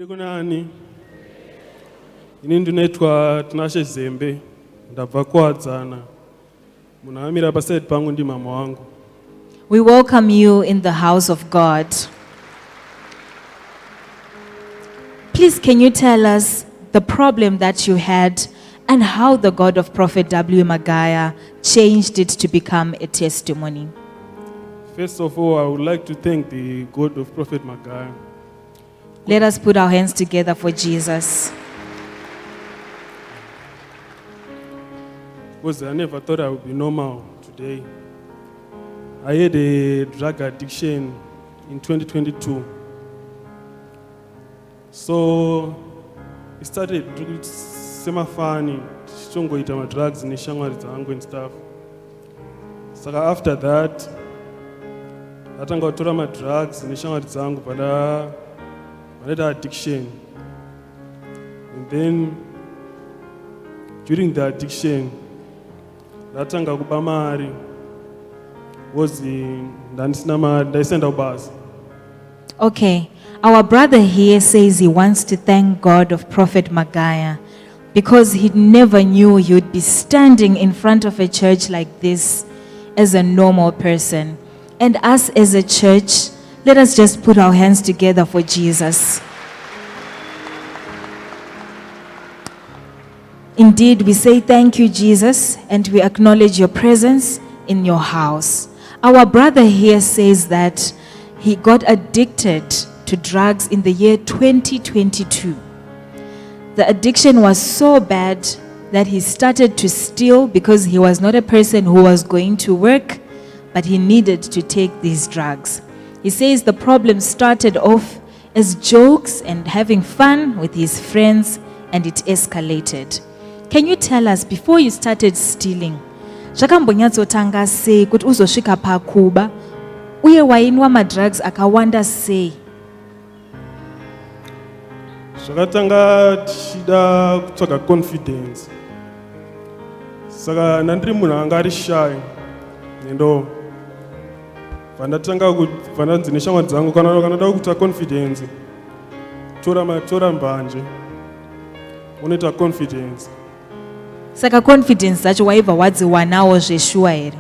Ndiri kunani. Ini ndinoitwa Tinashe Zembe. Ndabva kuwadzana. Munhu akamira paside pangu ndi mama wangu. We welcome you in the house of God. Please, can you tell us the problem that you had and how the God of Prophet W. Magaya changed it to become a testimony? First of all, I would like to thank the God of Prophet Magaya. Let us put our hands together for Jesus. Because I never thought I would be normal today. I had a drug addiction in 2022. So it started semafani, ita ma drugs neshamwari dzangu and stuff. So after that, ndatanga kutora ma drugs neshamwari dzangu pada addiction. And then during the addiction, ndatanga kuba mari. Okay, our brother here says he wants to thank God of Prophet Magaya because he never knew he would be standing in front of a church like this as a normal person. And us as a church, let us just put our hands together for Jesus. Indeed, we say thank you, Jesus, and we acknowledge your presence in your house. Our brother here says that he got addicted to drugs in the year 2022. The addiction was so bad that he started to steal because he was not a person who was going to work, but he needed to take these drugs. He says the problem started off as jokes and having fun with his friends, and it escalated. Can you tell us, before you started stealing, zvakambonyatsotanga sei kuti uzosvika pakuba uye wainwa madrugs akawanda sei? Zvakatanga tichida kutsvaga confidence. Saka ndandiri munhu anga ari shy. Nendo vandatanga vandanzi neshamwari dzangu kana ndoda kuita confidence. Tora mbanje. Unoita confidence. Saka confidence dzacho waibva wadziwanawo zveshuwa here?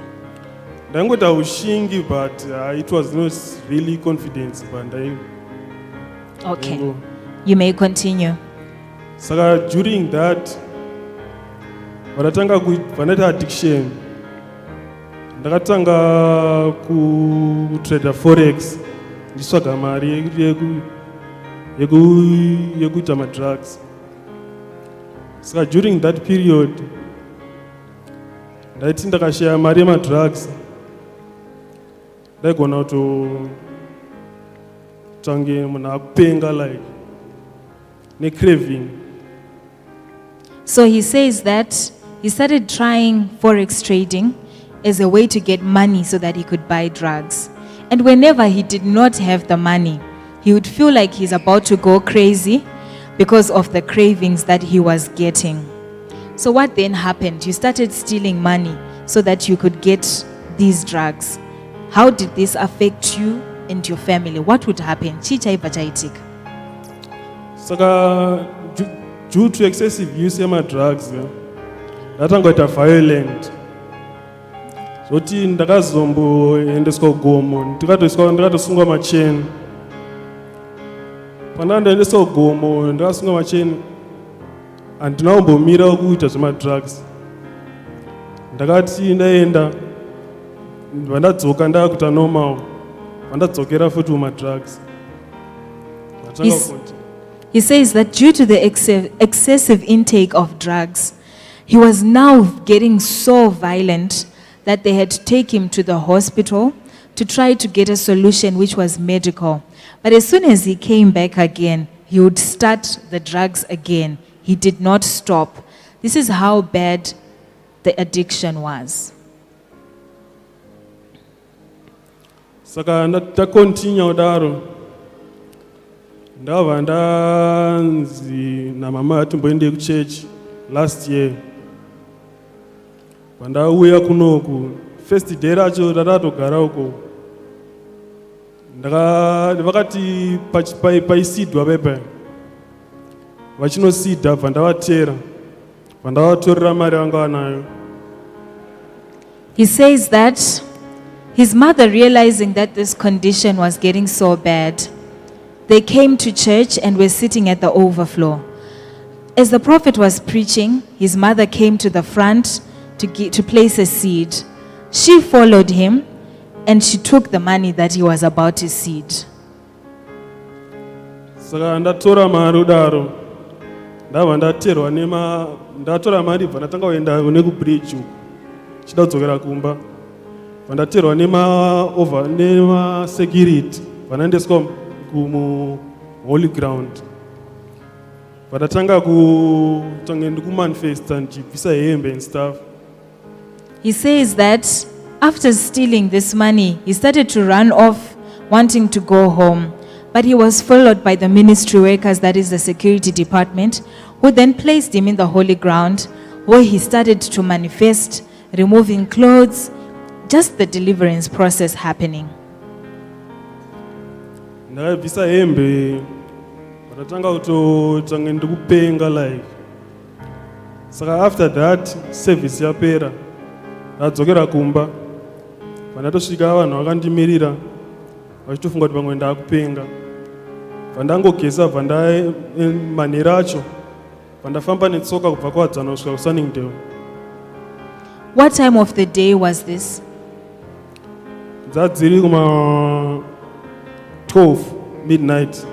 Ndangoita ushingi, but it was not really confidence. Okay, you may continue. Saka during that, vandaita addiction, ndakatanga kutrade forex, nditsvaga mari yekuita madrugs. So during that period, ndaiti ndakashaya mari yemadrugs, ndaigona kutange munhu akupenga like necraving. So he says that he started trying forex trading as a way to get money so that he could buy drugs. And whenever he did not have the money, he would feel like he's about to go crazy because of the cravings that he was getting. So what then happened? You started stealing money so that you could get these drugs. How did this affect you and your family? What would happen? 𝘄𝑠𝗿𝗵𝗁. Saka due to excessive use of drugs, ndatangoita violent. Zoti ndakazomboendeswa kugomo, ndikatosungwa macheni. Pandandaendeswa kugomo, ndakasungwa macheni, handinakumbomira kuita zvemadrugs. Ndakati ndaenda, vandadzoka ndakuita normal, vandadzokera futi kumadrugs. He says that due to the excessive intake of drugs, he was now getting so violent that they had to take him to the hospital to try to get a solution which was medical. But as soon as he came back again, he would start the drugs again. He did not stop. This is how bad the addiction was. Saka ndakontinue kudaro. Ndabva ndanzi namama atimboende kuchechi last year. Pandauya kunoku, first day racho ratatogara uko. Vakati paisidwa pepe vachinosida bva ndavatera bva ndavatorera mari vanga vanayo. He says that his mother, realizing that this condition was getting so bad, they came to church and were sitting at the overflow. As the prophet was preaching, his mother came to the front to place a seed. She followed him and she took the money that he was about to seed. Saka ndatora mari udaro ndabva ndaterwa ndatora mari bva ndatanga kuenda nekubridge uku chida kudzokera kumba bva ndaterwa nemasecurity bva ndaendeswa kuholy ground bva ndatanga kutange ndikumanifesta ndichibvisa hembe and stuff. He says that after stealing this money, he started to run off, wanting to go home. But he was followed by the ministry workers, that is the security department, who then placed him in the holy ground, where he started to manifest, removing clothes, just the deliverance process happening. Ndakabvisa hembe ndatanga kutotange ndikupenga like. Saka after that service yapera ndadzokera kumba pandatosvika vanhu vakandimirira vachitofunga kuti vamwe ndakupenga bva ndangogeza bva manhero acho bva ndafamba netsoka kubva kuwadzana kusvika kuSunningdale. What time of the day was this? Dzadziri kuma 12 midnight.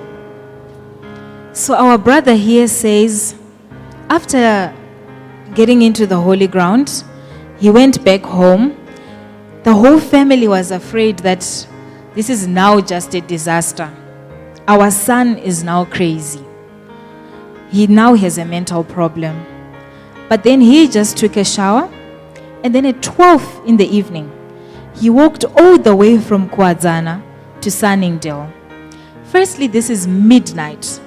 So our brother here says, after getting into the holy ground, he went back home. The whole family was afraid that this is now just a disaster. Our son is now crazy. He now has a mental problem. But then he just took a shower, and then at 12 in the evening, he walked all the way from Kwadzana to Sunningdale. Firstly, this is midnight.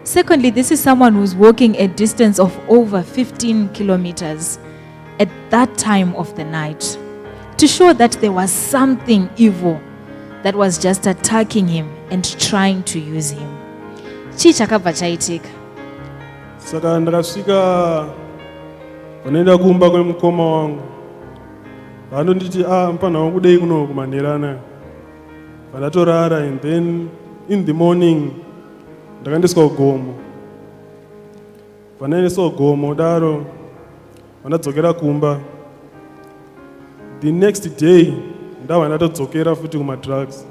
Secondly, this is someone who's walking a distance of over 15 kilometers at that time of the night, to show that there was something evil that was just attacking him and trying to use him. 𝘄𝗄𝗵𝗁𝗂. Saka ndakasvika panoenda kumba kwemukoma wangu vanonditi mpana wangu dei kuno kumanhero anaya vandatorara, and then in the morning ndakaendeswa kugomo. Vandaendeswa kugomo daro vandadzokera kumba. The next day ndabva ndatodzokera futi kumadrugs,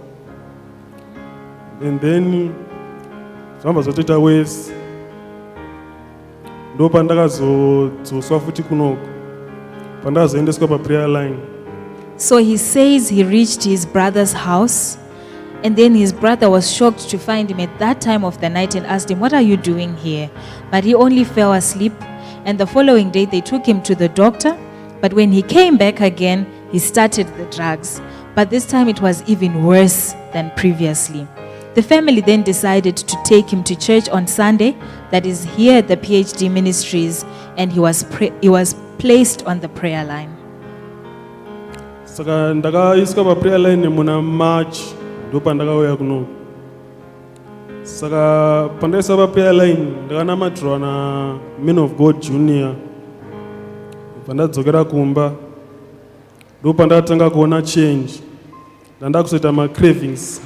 and then zvamba zvotoita worse. Ndo pandakazodzoswa futi kunoko pandakazoendeswa paprayer line. So he says he reached his brother's house, and then his brother was shocked to find him at that time of the night and asked him, "What are you doing here?" But he only fell asleep, and the following day they took him to the doctor. But when he came back again, he started the drugs. But this time it was even worse than previously. The family then decided to take him to church on Sunday, that is here at the PhD Ministries, and he was placed on the prayer line. Saka ndakaiswa paprayer line muna March ndo pandakauya kuno. Saka pandaiswa paprayer line ndakanamatirwa na Men of God Junior. Pandadzokera kumba ndo pandakatanga kuona change. Ndandakuzoita cravings.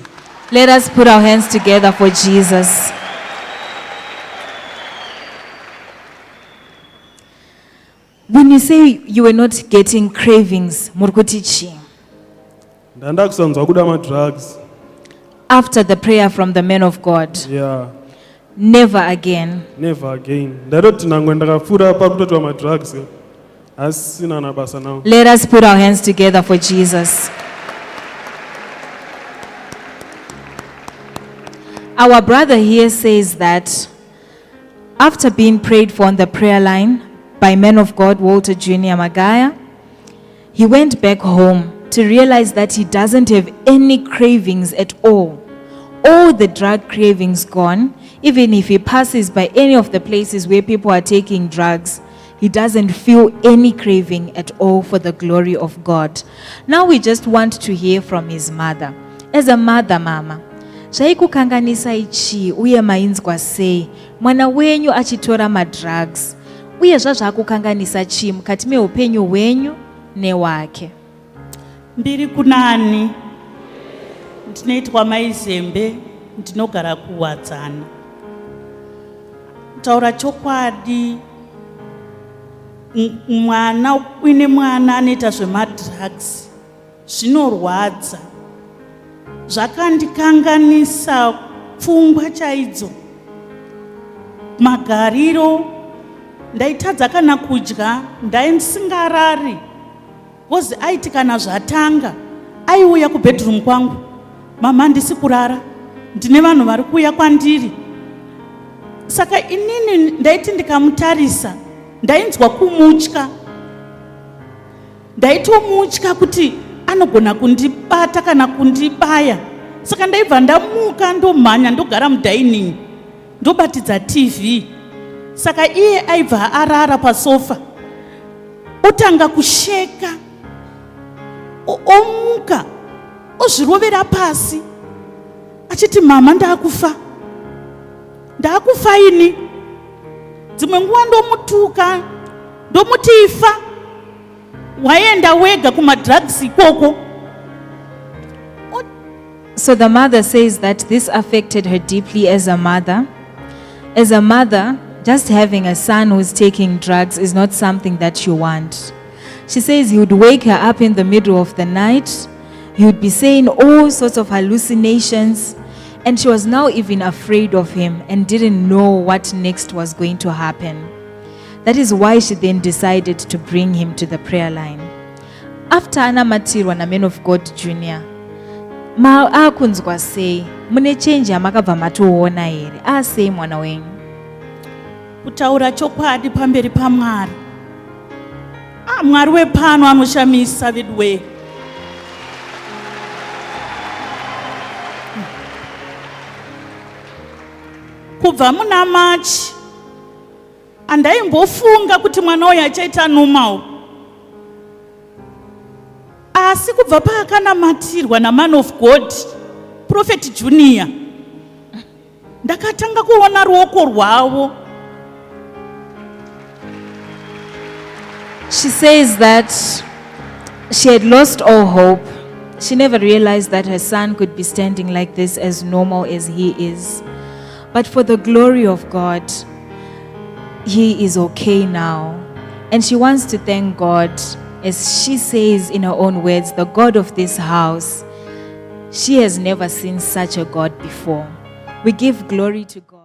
Let us put our hands together for Jesus. When you say you were not getting cravings, murikuti chi? Ndandakusanzwa kuda madrugs. After the prayer from the men of God. Yeah. Never again. Never again. Ndaroti nangwe ndakafura pakutotora madrugs. Asina nabasa now. Let us put our hands together for Jesus. Our brother here says that after being prayed for on the prayer line by men of God, Walter Jr. Magaya, he went back home to realize that he doesn't have any cravings at all. All the drug cravings gone. Even if he passes by any of the places where people are taking drugs, he doesn't feel any craving at all for the glory of God. Now we just want to hear from his mother. As a mother, Mama, Zvaikukanganisai chii uye mainzwa sei mwana wenyu achitora madrugs? Uye zvazvakukanganisa chii mukati meupenyu hwenyu newake? Ndiri kunani, ndinoitwa mai Zembe, ndinogara kuwadzana. Taura chokwadi, mwana uine mwana anoita zvemadrugs zvinorwadza. Zvakandikanganisa pfungwa chaidzo, magariro, ndaitadza kana kudya, ndaisingarari. Kozi aiti kana zvatanga, aiuya kubedroom kwangu, mama ndisi kurara, ndine vanhu vari kuuya kwandiri. Saka inini ndaiti ndikamutarisa, ndainzwa kumutya. Ndaitomutya kuti anogona kundibata kana kundibaya. Saka ndaibva ndamuka ndomhanya ndogara mudining, ndobatidza TV. Saka iye aibva arara pasofa, otanga kusheka, omuka, ozvirovera pasi, achiti mama ndakufa. Ndakufa ini. Dzimwe nguva ndomutuka, ndomuti ifa. Waenda wega kumadrugs ikoko. So the mother says that this affected her deeply as a mother. As a mother, just having a son who's taking drugs is not something that you want. She says he would wake her up in the middle of the night. He would be saying all sorts of hallucinations. And she was now even afraid of him and didn't know what next was going to happen. That is why she then decided to bring him to the prayer line. After anamatirwa na Man of God Junior, akunzwa sei, mune change yamakabva matoona here, asei mwana wenyu? Kutaura chokwadi pamberi paMwari. Mwari wepano anoshamisa vedwe. Kubva muna Machi, andaimbofunga kuti mwana uyu achaita normal. Asi kubva paakanamatirwa na Man of God, Prophet Junior, ndakatanga kuona ruoko rwavo. She says that she had lost all hope. She never realized that her son could be standing like this, as normal as he is. But for the glory of God, he is okay now. And she wants to thank God, as she says in her own words, the God of this house. She has never seen such a God before. We give glory to God.